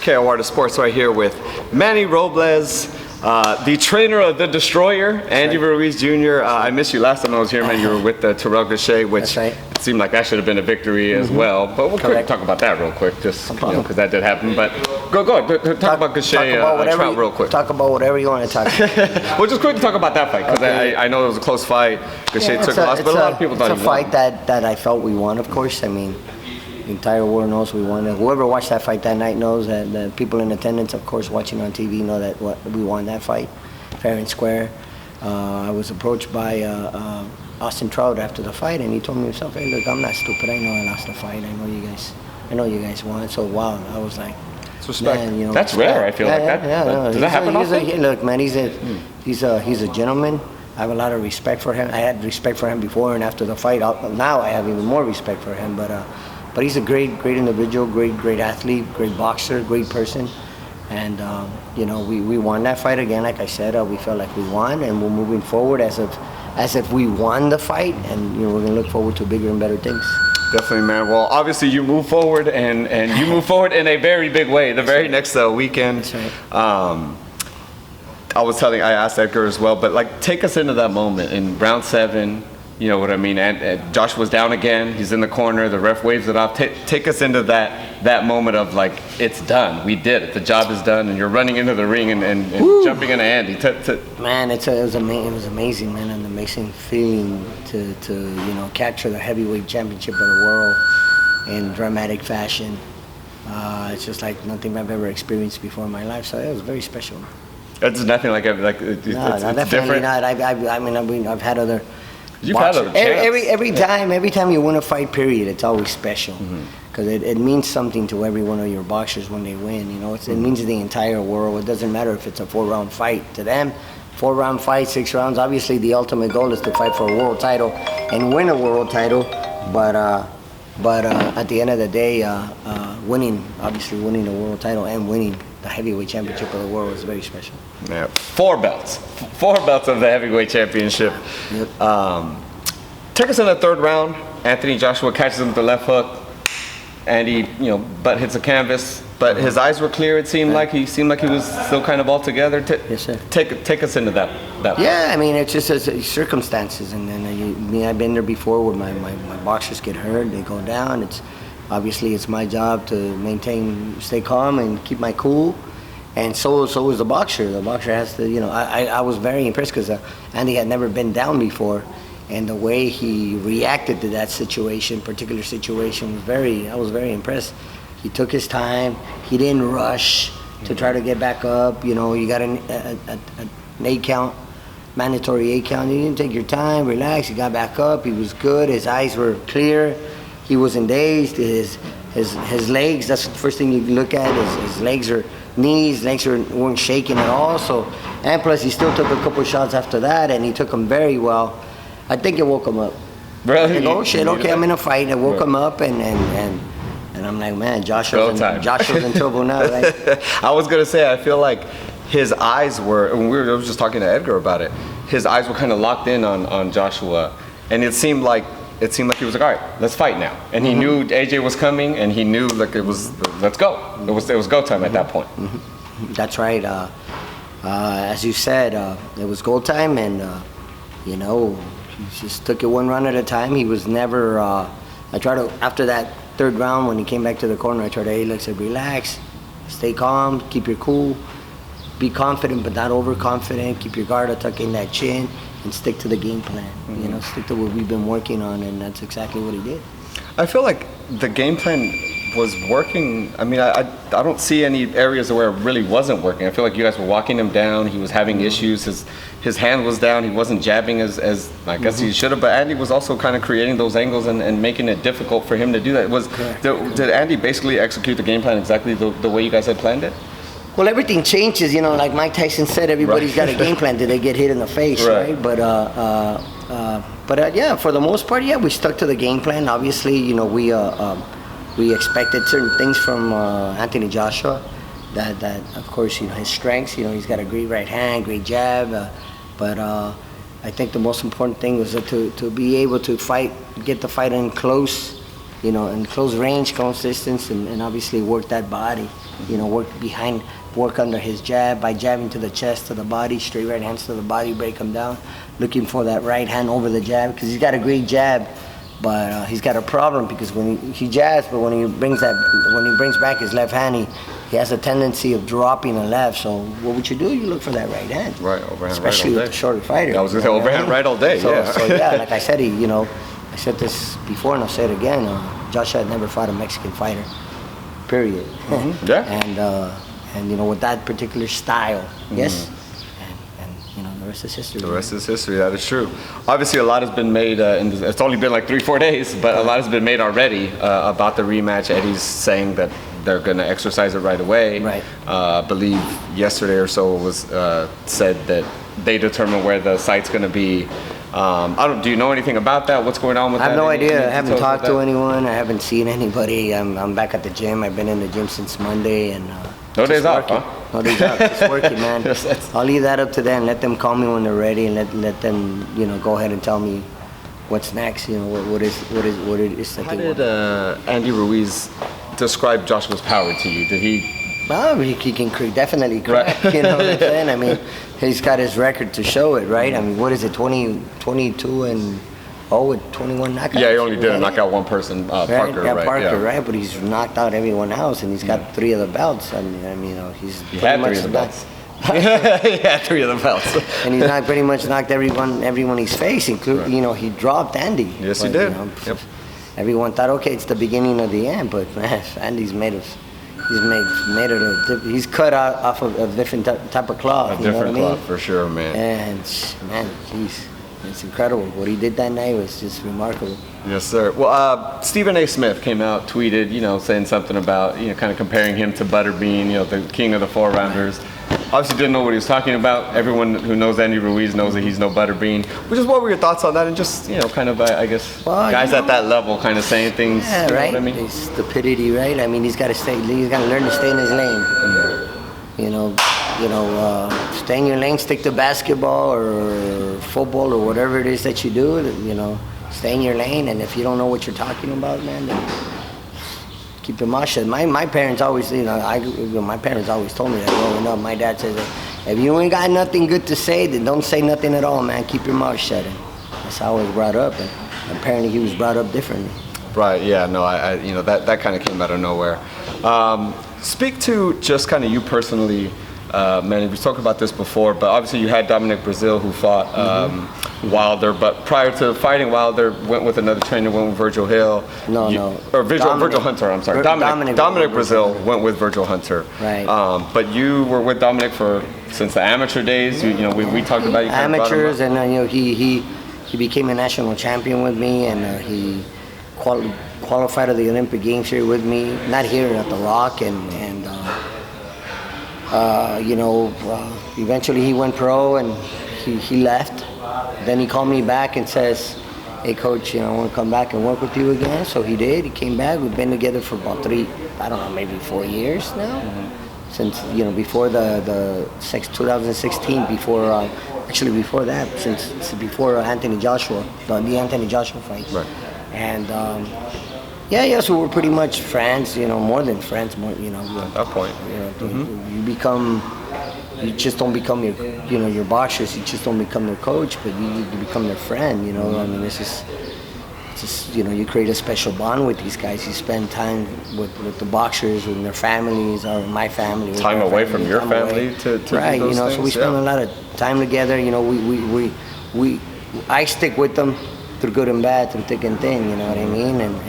KOR to Sports right here with Manny Robles, the trainer of the Destroyer, Andy Ruiz Jr. I missed you last time I was here, man. You were with Terrell Gachet, which it seemed like that should have been a victory as well. But we'll quick talk about that real quick, just because that did happen. But go ahead, talk about Gachet Trout real quick. Talk about whatever you want to talk about. Well, just quickly talk about that fight, because I know it was a close fight. Gachet took a loss, but a lot of people thought he won. It's a fight that I felt we won, of course. I mean, the entire world knows we won. Whoever watched that fight that night knows that the people in attendance, of course, watching on TV know that we won that fight, fair and square. I was approached by Austin Trout after the fight, and he told me himself, "Hey, look, I'm not stupid. I know I lost the fight. I know you guys won." So wow, I was like, it's respect. Man, you know, that's rare. I feel like that. No. Does that happen often? Look, man, he's a gentleman. I have a lot of respect for him. I had respect for him before and after the fight. Now I have even more respect for him. But he's a great individual, great athlete, great boxer, great person. And you know, we won that fight again. Like I said, we felt like we won, and we're moving forward as if we won the fight. And you know, we're gonna look forward to bigger and better things. Definitely, man. Well, obviously you move forward, and you move forward in a very big way. The very next weekend. That's right. I asked Edgar as well, but like, take us into that moment in round 7. You know what I mean? And Joshua's down again. He's in the corner. The ref waves it off. Take us into that moment of like, it's done. We did it. The job is done. And you're running into the ring and jumping into Andy. Man, it was amazing, man. An amazing feeling to you know, capture the heavyweight championship of the world in dramatic fashion. It's just like nothing I've ever experienced before in my life. So it was very special. It's nothing like it's definitely different. not. I mean, I've had other. You've had other champs. Every time you win a fight, period, it's always special, because it means something to every one of your boxers when they win. You know, it means to the entire world. It doesn't matter if it's a 4-round fight. To them, 4-round fight, 6 rounds. Obviously, the ultimate goal is to fight for a world title and win a world title. But at the end of the day, winning a world title and winning the heavyweight championship of the world was very special. Yeah, 4 belts of the heavyweight championship. Yep. Take us in the 3rd round. Anthony Joshua catches him with the left hook. Andy, butt hits the canvas, but his eyes were clear. It seemed like he was still kind of all together. Yes, sir. Take us into that. Yeah, I mean, it's just circumstances, and then I've been there before where my boxers get hurt, they go down. It's my job to stay calm and keep my cool, and so is the boxer. The boxer has to, I was very impressed because Andy had never been down before, and the way he reacted to that particular situation I was very impressed. He took his time. He didn't rush to try to get back up. You got an 8 count, mandatory 8 count. You didn't take your time, relax. He got back up. He was good. His eyes were clear. He wasn't dazed. His legs, that's the first thing you look at, his legs weren't shaking at all. So, and plus he still took a couple shots after that, and he took them very well. I think it woke him up. Really? Like, oh shit, okay, I'm in a fight. It woke him up, and I'm like, man, Joshua's in trouble now, right? I was gonna say, I feel like his eyes were, and I was just talking to Edgar about it, his eyes were kind of locked in on Joshua, and it seemed like he was like, all right, let's fight now. And he knew AJ was coming, and he knew like it was, let's go. It was go time at that point. That's right. As you said, it was go time, and he just took it one round at a time. He was never. After that 3rd round, when he came back to the corner, I tried to say, relax, stay calm, keep your cool, be confident but not overconfident, keep your guard, tuck in that chin, and stick to the game plan. Stick to what we've been working on, and that's exactly what he did. I feel like the game plan was working. I mean, I don't see any areas where it really wasn't working. I feel like you guys were walking him down. He was having issues. His hand was down. He wasn't jabbing as I guess he should have. But Andy was also kind of creating those angles and making it difficult for him to do that. Did Andy basically execute the game plan exactly the way you guys had planned it? Well, everything changes, like Mike Tyson said, everybody's got a game plan till they get hit in the face, right? But yeah, for the most part, yeah, we stuck to the game plan. Obviously, we expected certain things from Anthony Joshua, that of course, his strengths, he's got a great right hand, great jab, but I think the most important thing was to be able to get the fight in close, in close range, close distance, and obviously work that body. Work under his jab, by jabbing to the chest, to the body, straight right hands to the body, break him down, looking for that right hand over the jab, because he's got a great jab, but he's got a problem because when he jabs, but when he brings back his left hand, he has a tendency of dropping the left. So what would you do? You look for that right hand. Right, overhand especially right all day. with the shorter fighter. I was going to say overhand right all day, so, yeah. So yeah, like I said, I said this before and I'll say it again, Joshua had never fought a Mexican fighter, period. Mm-hmm. Yeah. And with that particular style, yes. The rest is history. The rest is history. That is true. Obviously, a lot has been made. It's only been like 3-4 days, but a lot has been made already about the rematch. Eddie's saying that they're going to exercise it right away. Right. I believe yesterday or so it was said that they determine where the site's going to be. Do you know anything about that? What's going on with that? I have no idea. Any I haven't talked to anyone. I haven't seen anybody. I'm back at the gym. I've been in the gym since Monday and. No days off, huh? No days off. Just working, man. Yes, I'll leave that up to them. Let them call me when they're ready, and let them, go ahead and tell me what's next. What it is that How they did want. Andy Ruiz describe Joshua's power to you? Did he? Well, he can definitely crack. Right. You know what I'm saying? I mean, he's got his record to show it, right? I mean, what is it? 22 and. With 21 knockouts. Yeah, he only did knock out one person, Parker, yeah, right? Parker, right? But he's knocked out everyone else, and he's got 3 of the belts. I mean, he's He had 3 of the belts. He had 3 of the belts. And he's pretty much knocked everyone he's faced, including, he dropped Andy. Yes, he did. Yep. Everyone thought, okay, it's the beginning of the end, but man, Andy's he's cut out off of a different type of cloth. A different cloth, for sure, man. And man, jeez. It's incredible. What he did that night was just remarkable. Yes, sir. Well, Stephen A. Smith came out, tweeted, saying something about, kind of comparing him to Butterbean, the king of the 4-rounders. Obviously didn't know what he was talking about. Everyone who knows Andy Ruiz knows that he's no Butterbean. What were your thoughts on that? And just, kind of, I guess, guys at that level kind of saying things, yeah, you know right? what I mean? It's stupidity, right? I mean, he's got to learn to stay in his lane. Stay in your lane, stick to basketball or football or whatever it is that you do, stay in your lane. And if you don't know what you're talking about, man, then keep your mouth shut. My parents always, my parents always told me that growing up. My dad says, if you ain't got nothing good to say, then don't say nothing at all, man. Keep your mouth shut. And that's how I was brought up. And apparently he was brought up differently. Right, yeah, no, that kind of came out of nowhere. Speak to just kind of you personally, Manny. We talked about this before, but obviously you had Dominic Brazil who fought Wilder, but prior to fighting Wilder, went with another trainer, went with Virgil Hill. Virgil Hunter, I'm sorry. Dominic Brazil went with Virgil Hunter. Right. But you were with Dominic since the amateur days. We talked about you. Amateurs, and he became a national champion with me, and he qualified to the Olympic Games here with me, not here at the Rock, eventually he went pro and he left. Then he called me back and says, hey coach, I want to come back and work with you again. So he did. He came back. We've been together for about maybe 4 years now. Since before the 2016, before that, since before Anthony Joshua, the Anthony Joshua fight. Right. And so we're pretty much friends, more than friends, at that point. You just don't become your boxers, you just don't become their coach, but you become their friend, I mean, it's just, you create a special bond with these guys. You spend time with the boxers, with their families, or my family. Time away from your family to right, do those things, so we spend a lot of time together, I stick with them through good and bad, through thick and thin, you know what I mean? And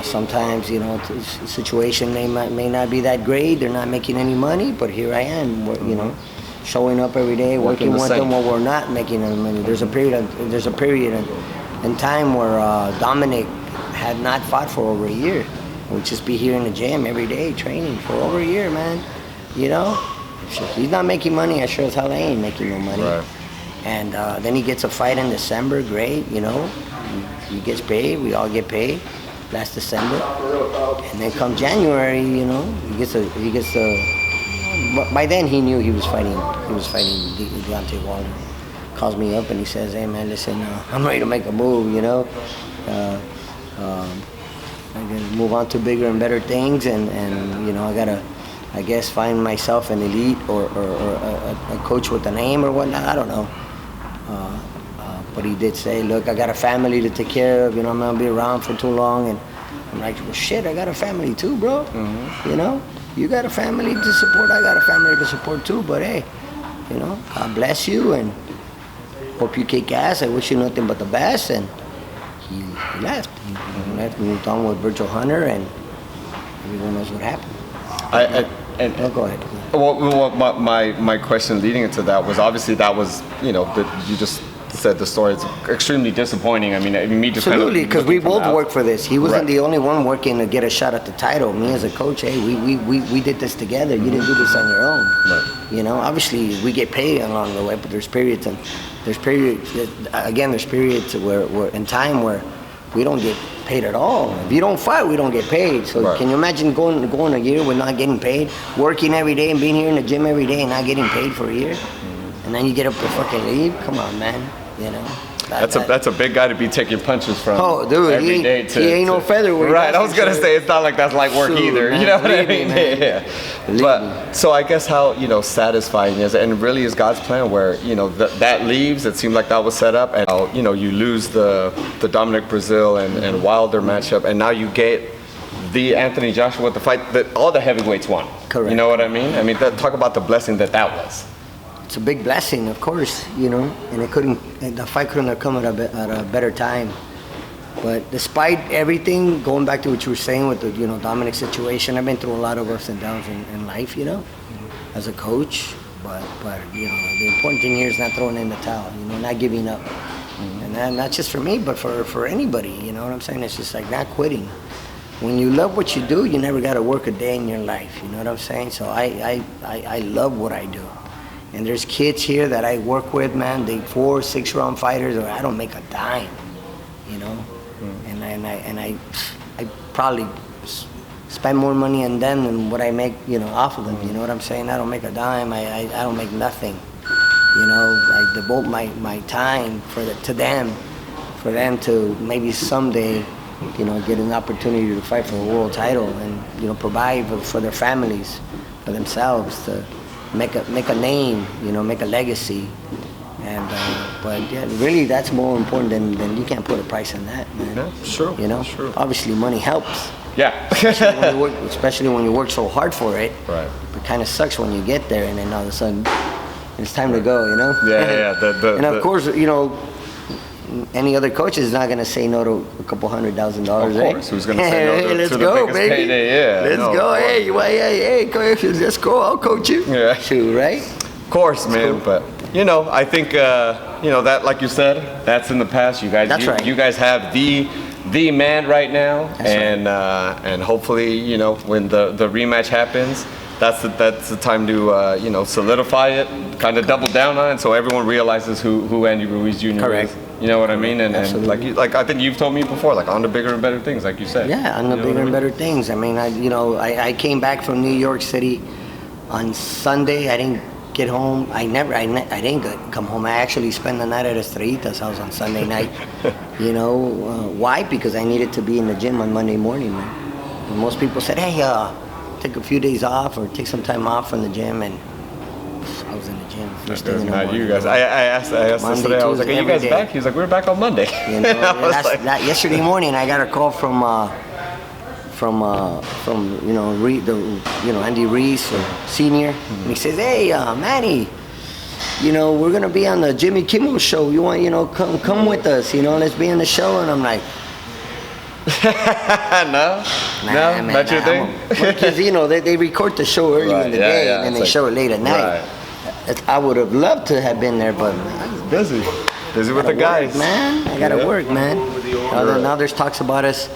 sometimes, the situation may not be that great. They're not making any money, but here I am, showing up every day, working with them while we're not making any money. There's a period in time where Dominic had not fought for over a year. We'd just be here in the gym every day training for over a year, man. He's not making money. I sure as hell ain't making no money. Right. And then he gets a fight in December, great, he gets paid, we all get paid last December. And then come January, he gets by then he knew he was fighting Deontay Wilder. Calls me up and he says, hey man, listen, I'm ready to make a move, I can move on to bigger and better things, and I gotta, I guess, find myself an elite or a coach with a name or whatnot. I don't know. But he did say, look, I got a family to take care of. I'm not gonna be around for too long. And I'm like, well, shit, I got a family too, bro. You got a family to support. I got a family to support too. But hey, God bless you, and hope you kick ass. I wish you nothing but the best. And he left. He left, moved on with Virtual Hunter, and everyone knows what happened. Go ahead. Well, my question leading into that was, obviously that was, you just said the story. It's extremely disappointing. I mean, me just absolutely, because we both worked for this. He wasn't Right. the only one working to get a shot at the title. Me as a coach, hey, we did this together. You didn't do this on your own. Right. Obviously we get paid along the way, but there's periods where in time where we don't get paid at all. If you don't fight, we don't get paid. So Right. Can you imagine going a year with not getting paid, working every day and being here in the gym every day and not getting paid for a year? And then you get up to fucking leave? Come on, man. That's a big guy to be taking punches from. Oh, dude, every day he ain't no featherweight. Right, I was gonna say it's not like that's light work Shoot, either. man, You know what I believe mean? me, man. Yeah. Believe But me. so I guess how satisfying is, and really is God's plan where that leaves. It seemed like that was set up, and you lose the Dominic Brazil and Wilder matchup, and now you get the Anthony Joshua with the fight that all the heavyweights won. Correct. You know what I mean? I mean, talk about the blessing that was. It's a big blessing, of course, and the fight couldn't have come at a better time. But despite everything, going back to what you were saying with the Dominic situation, I've been through a lot of ups and downs in life, as a coach. But the important thing here is not throwing in the towel, not giving up, and that, not just for me, but for anybody. You know what I'm saying? It's just like not quitting. When you love what you do, you never got to work a day in your life. You know what I'm saying? So I love what I do. And there's kids here that I work with, man. They 4, 6 round fighters, or I don't make a dime, And I probably spend more money on them than what I make, off of them. You know what I'm saying? I don't make a dime. I don't make nothing. I devote my time to them, for them to maybe someday, get an opportunity to fight for a world title and provide for their families, for themselves, to make a name, make a legacy, but yeah, really that's more important than you can't put a price on that, man. Yeah, sure. Sure. Obviously money helps. Yeah. especially when you work so hard for it. Right. It kind of sucks when you get there and then all of a sudden it's time to go. Yeah. And of course, any other coach is not gonna say no to a couple $100,000. Of course, who's gonna say no to, let's to go, the biggest baby. payday? Yeah. Let's go. Hey, coach, let's go. I'll coach you. Yeah. Shoot, right? Of course, man. cool. But I think that, like you said, that's in the past. You guys, That's right. You guys have the man right now, That's right. and hopefully, when the rematch happens, that's the time to solidify it, kind of double down on it, so everyone realizes who Andy Ruiz Jr. Correct. is. You know what I mean? And Absolutely. like I think you've told me before, like on the bigger and better things, like you said. Yeah, on the bigger and better things. I mean, I came back from New York City on Sunday. I didn't get home. I didn't come home. I actually spent the night at Estrellita's house on Sunday night. Why? Because I needed to be in the gym on Monday morning, man. And most people said, hey, take a few days off or take some time off from the gym, and I was in the gym first thing in the Not morning. you guys. I asked Monday, this today. I was like, Tuesday, "Are you guys every day. back?" He was like, "We're back on Monday." I was like, Yesterday morning, I got a call from Andy Ruiz, Senior, and he says, "Hey, Manny, we're gonna be on the Jimmy Kimmel show. You want, come with us? Let's be on the show." And I'm like, no, man, not your thing. Because they record the show early in the day and then they show it late at night. I would have loved to have been there, but Busy with the work, guys, man. I gotta work, man. Now there's talks about us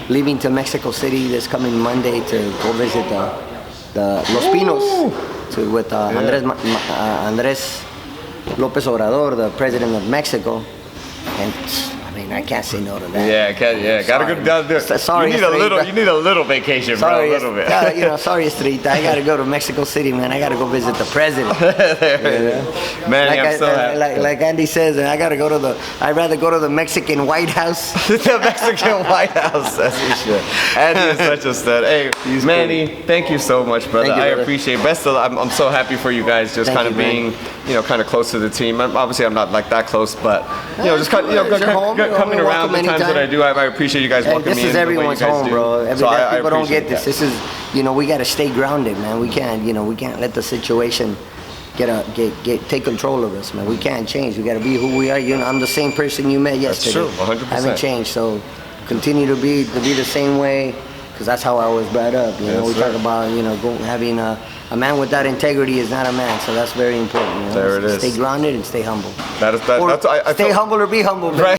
leaving to Mexico City this coming Monday to go visit the Los Pinos with Andres Lopez Obrador, the president of Mexico. And I can't say no to that. Gotta go. Sorry, you need a little vacation, sorry, bro. A little bit. Sorry, Estrita. I gotta go to Mexico City, man. I gotta go visit the president. Man, I'm so happy. Like Andy says, I'd rather go to the Mexican White House. The Mexican White House. That's for sure. Andy is such a stud. Hey, Manny, thank you so much, brother. Thank you, brother. I appreciate. I'm so happy for you guys, just kind of being, kind of close to the team. Obviously, I'm not like that close, but just coming around the times that I do. I appreciate you guys welcoming me. This is everyone's home, bro. So people don't get this. This is, we got to stay grounded, man. We can't let the situation take control of us, man. We can't change. We got to be who we are. I'm the same person you met yesterday. That's true, 100%. I haven't changed, so continue to be the same way, because that's how I was brought up. We talk about having a man without integrity is not a man, so that's very important. There it is. Stay grounded and stay humble. Stay humble or be humble. Right.